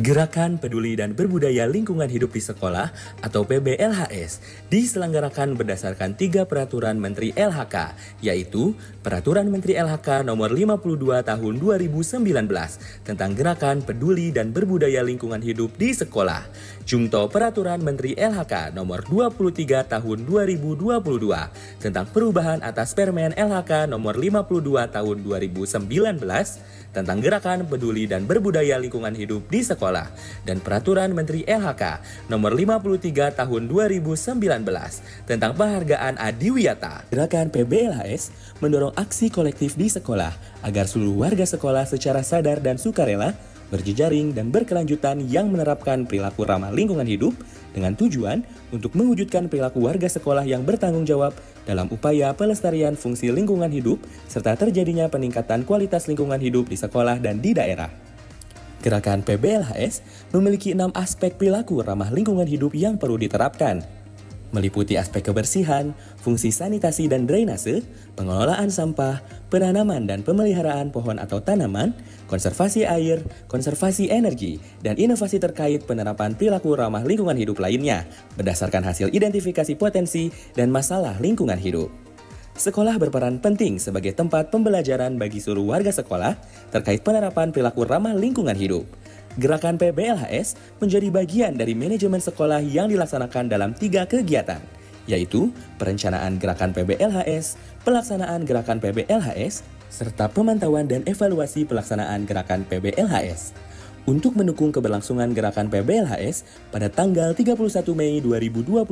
Gerakan Peduli dan Berbudaya Lingkungan Hidup di Sekolah atau PBLHS diselenggarakan berdasarkan 3 peraturan Menteri LHK, yaitu Peraturan Menteri LHK Nomor 52 Tahun 2019 tentang Gerakan Peduli dan Berbudaya Lingkungan Hidup di Sekolah, Jungto Peraturan Menteri LHK Nomor 23 Tahun 2022 tentang perubahan atas Permen LHK Nomor 52 Tahun 2019 tentang Gerakan Peduli dan Berbudaya Lingkungan Hidup di Sekolah, dan Peraturan Menteri LHK Nomor 53 Tahun 2019 tentang Penghargaan Adiwiyata. Gerakan PBLHS mendorong aksi kolektif di sekolah agar seluruh warga sekolah secara sadar dan sukarela berjejaring dan berkelanjutan yang menerapkan perilaku ramah lingkungan hidup dengan tujuan untuk mewujudkan perilaku warga sekolah yang bertanggung jawab dalam upaya pelestarian fungsi lingkungan hidup serta terjadinya peningkatan kualitas lingkungan hidup di sekolah dan di daerah. Gerakan PBLHS memiliki 6 aspek perilaku ramah lingkungan hidup yang perlu diterapkan, meliputi aspek kebersihan, fungsi sanitasi dan drainase, pengelolaan sampah, penanaman dan pemeliharaan pohon atau tanaman, konservasi air, konservasi energi, dan inovasi terkait penerapan perilaku ramah lingkungan hidup lainnya berdasarkan hasil identifikasi potensi dan masalah lingkungan hidup. Sekolah berperan penting sebagai tempat pembelajaran bagi seluruh warga sekolah terkait penerapan perilaku ramah lingkungan hidup. Gerakan PBLHS menjadi bagian dari manajemen sekolah yang dilaksanakan dalam 3 kegiatan, yaitu perencanaan gerakan PBLHS, pelaksanaan gerakan PBLHS, serta pemantauan dan evaluasi pelaksanaan gerakan PBLHS. Untuk mendukung keberlangsungan gerakan PBLHS, pada tanggal 31 Mei 2022,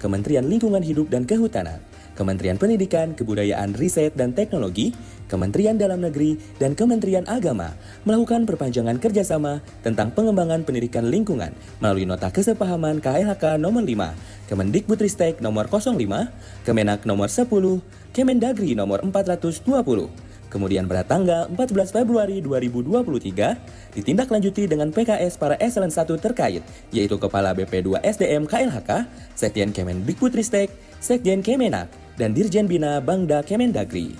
Kementerian Lingkungan Hidup dan Kehutanan, Kementerian Pendidikan, Kebudayaan, Riset, dan Teknologi, Kementerian Dalam Negeri, dan Kementerian Agama melakukan perpanjangan kerjasama tentang pengembangan pendidikan lingkungan melalui Nota Kesepahaman KLHK Nomor 5, Kemendikbudristek Nomor 05, Kemenak Nomor 10, Kemendagri Nomor 420. Kemudian pada tanggal 14 Februari 2023 ditindaklanjuti dengan PKS para Eselon 1 terkait, yaitu Kepala BP2 SDM KLHK, Sekjen Kemendikbudristek, Sekjen Kemenak, dan Dirjen Bina Bangda Kemendagri.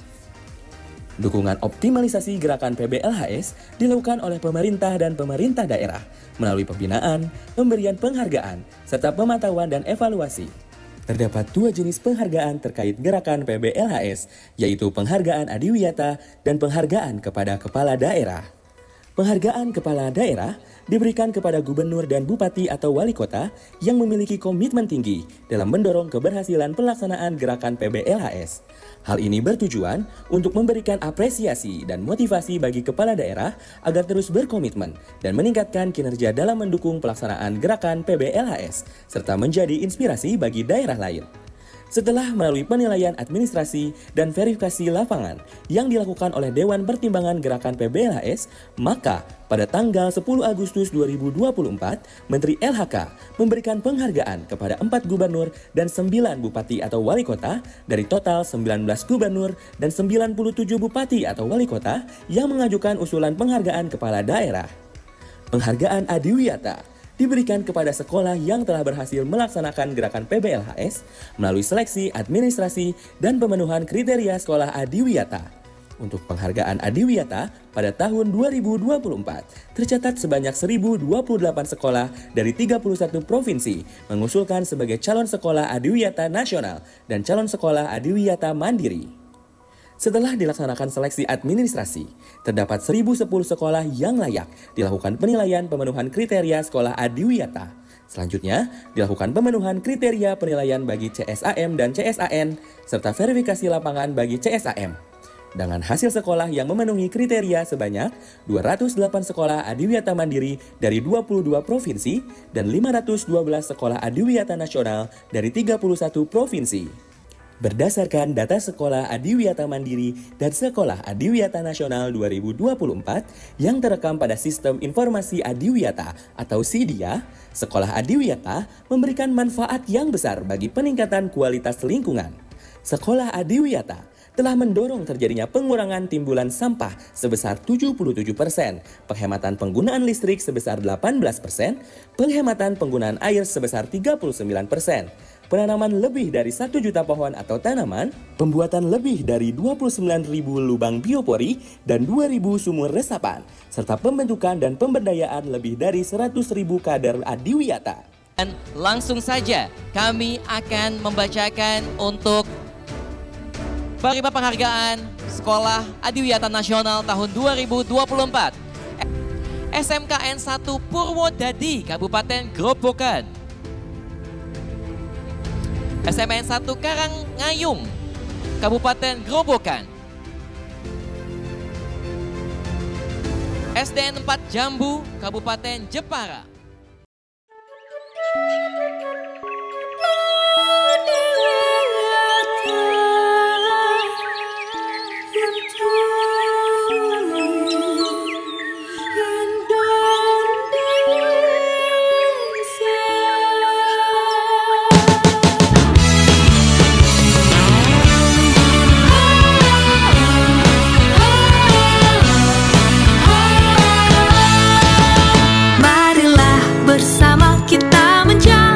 Dukungan optimalisasi gerakan PBLHS dilakukan oleh pemerintah dan pemerintah daerah melalui pembinaan, pemberian penghargaan, serta pemantauan dan evaluasi. Terdapat 2 jenis penghargaan terkait gerakan PBLHS, yaitu penghargaan Adiwiyata dan penghargaan kepada kepala daerah. Penghargaan kepala daerah diberikan kepada gubernur dan bupati atau wali kota yang memiliki komitmen tinggi dalam mendorong keberhasilan pelaksanaan gerakan PBLHS. Hal ini bertujuan untuk memberikan apresiasi dan motivasi bagi kepala daerah agar terus berkomitmen dan meningkatkan kinerja dalam mendukung pelaksanaan gerakan PBLHS, serta menjadi inspirasi bagi daerah lain. Setelah melalui penilaian administrasi dan verifikasi lapangan yang dilakukan oleh Dewan Pertimbangan Gerakan PBLHS, maka pada tanggal 10 Agustus 2024, Menteri LHK memberikan penghargaan kepada 4 gubernur dan 9 bupati atau wali kota dari total 19 gubernur dan 97 bupati atau wali kota yang mengajukan usulan penghargaan kepala daerah. Penghargaan Adiwiyata diberikan kepada sekolah yang telah berhasil melaksanakan gerakan PBLHS melalui seleksi administrasi dan pemenuhan kriteria sekolah Adiwiyata. Untuk penghargaan Adiwiyata pada tahun 2024, tercatat sebanyak 1.028 sekolah dari 31 provinsi mengusulkan sebagai calon sekolah Adiwiyata nasional dan calon sekolah Adiwiyata mandiri. Setelah dilaksanakan seleksi administrasi, terdapat 1.010 sekolah yang layak dilakukan penilaian pemenuhan kriteria sekolah Adiwiyata. Selanjutnya, dilakukan pemenuhan kriteria penilaian bagi CSAM dan CSAN, serta verifikasi lapangan bagi CSAM. Dengan hasil sekolah yang memenuhi kriteria sebanyak 208 sekolah Adiwiyata mandiri dari 22 provinsi dan 512 sekolah Adiwiyata nasional dari 31 provinsi. Berdasarkan data Sekolah Adiwiyata Mandiri dan Sekolah Adiwiyata Nasional 2024 yang terekam pada Sistem Informasi Adiwiyata atau SIDIA, Sekolah Adiwiyata memberikan manfaat yang besar bagi peningkatan kualitas lingkungan. Sekolah Adiwiyata telah mendorong terjadinya pengurangan timbulan sampah sebesar 77%, penghematan penggunaan listrik sebesar 18%, penghematan penggunaan air sebesar 39%, penanaman lebih dari 1 juta pohon atau tanaman, pembuatan lebih dari 29.000 lubang biopori dan 2.000 sumur resapan, serta pembentukan dan pemberdayaan lebih dari 100.000 kader adiwiyata. Dan langsung saja kami akan membacakan untuk penerima penghargaan Sekolah Adiwiyata Nasional tahun 2024. SMKN 1 Purwodadi, Kabupaten Grobogan. SMKN 1 Karangayung, Kabupaten Grobogan. SDN 4 Jambu, Kabupaten Jepara. Marilah bersama kita menjaga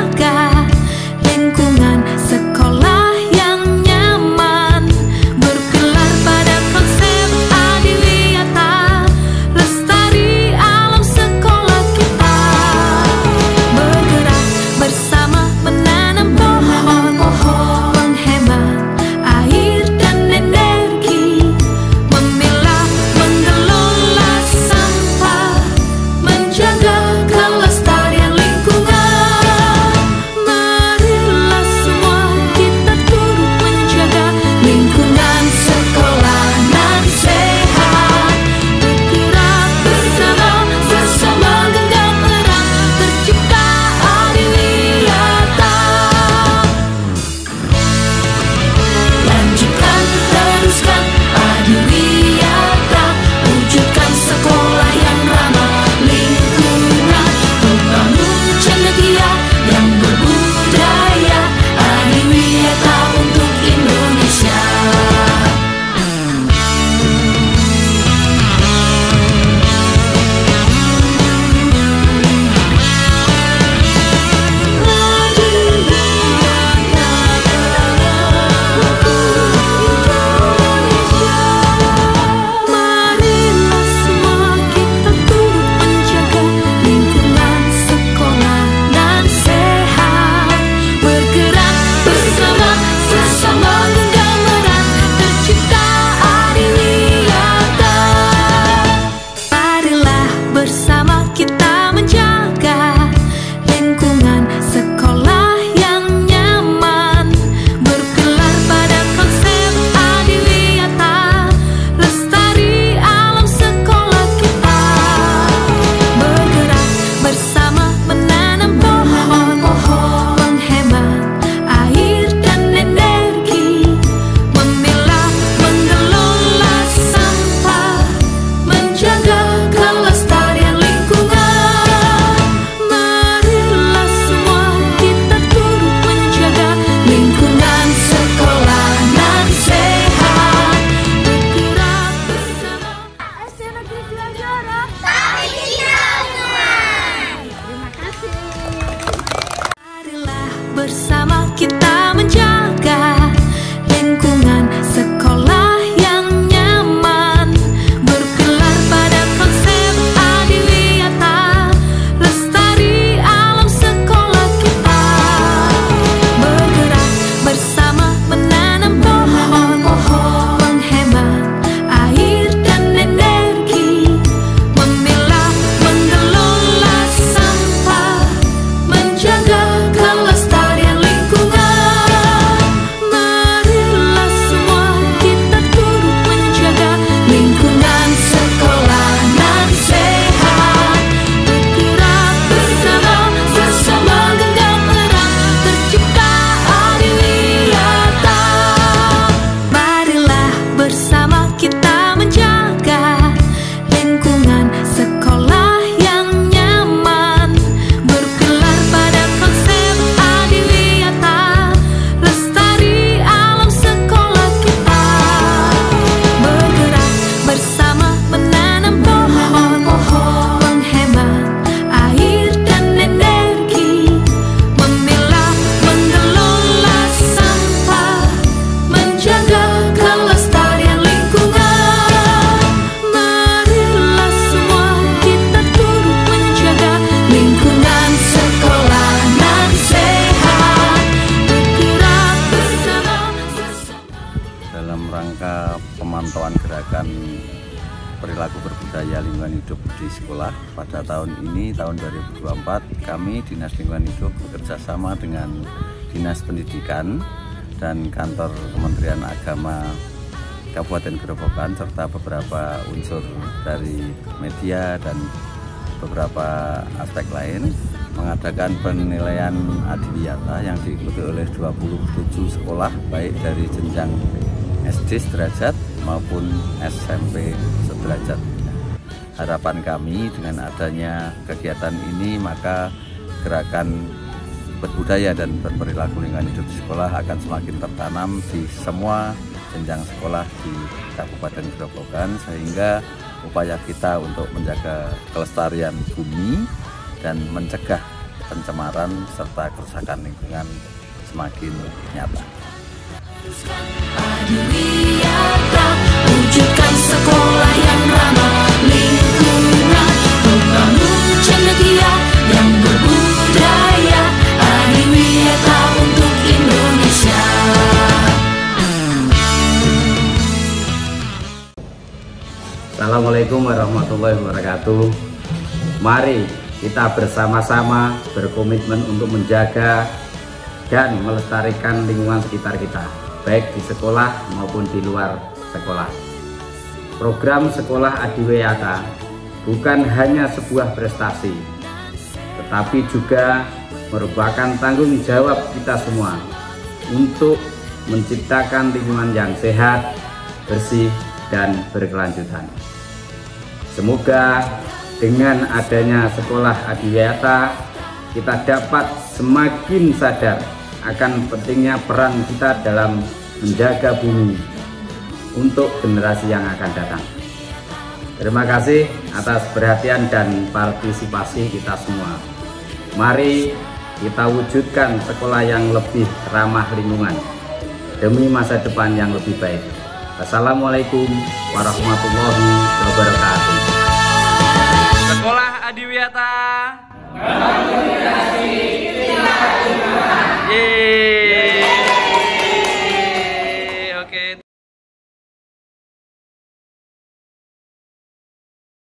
perilaku berbudaya lingkungan hidup di sekolah. Pada tahun ini, tahun 2024, kami Dinas Lingkungan Hidup bekerja sama dengan Dinas Pendidikan dan Kantor Kementerian Agama Kabupaten Grobogan serta beberapa unsur dari media dan beberapa aspek lain mengadakan penilaian adiwiyata yang diikuti oleh 27 sekolah baik dari jenjang SD sederajat maupun SMP sederajat. Harapan kami dengan adanya kegiatan ini maka gerakan berbudaya dan berperilaku lingkungan hidup di sekolah akan semakin tertanam di semua jenjang sekolah di Kabupaten Grobogan sehingga upaya kita untuk menjaga kelestarian bumi dan mencegah pencemaran serta kerusakan lingkungan semakin nyata. Adiwiyata, wujudkan sekolah yang ramah lingkungan, membangun cendekia yang berbudaya. Adiwiyata untuk Indonesia. Assalamualaikum warahmatullahi wabarakatuh. Mari kita bersama-sama berkomitmen untuk menjaga dan melestarikan lingkungan sekitar kita, baik di sekolah maupun di luar sekolah. Program Sekolah Adiwiyata bukan hanya sebuah prestasi, tetapi juga merupakan tanggung jawab kita semua untuk menciptakan lingkungan yang sehat, bersih, dan berkelanjutan. Semoga dengan adanya Sekolah Adiwiyata kita dapat semakin sadar akan pentingnya peran kita dalam menjaga bumi untuk generasi yang akan datang. Terima kasih atas perhatian dan partisipasi kita semua. Mari kita wujudkan sekolah yang lebih ramah lingkungan demi masa depan yang lebih baik. Assalamualaikum warahmatullahi wabarakatuh. Sekolah Adiwiyata.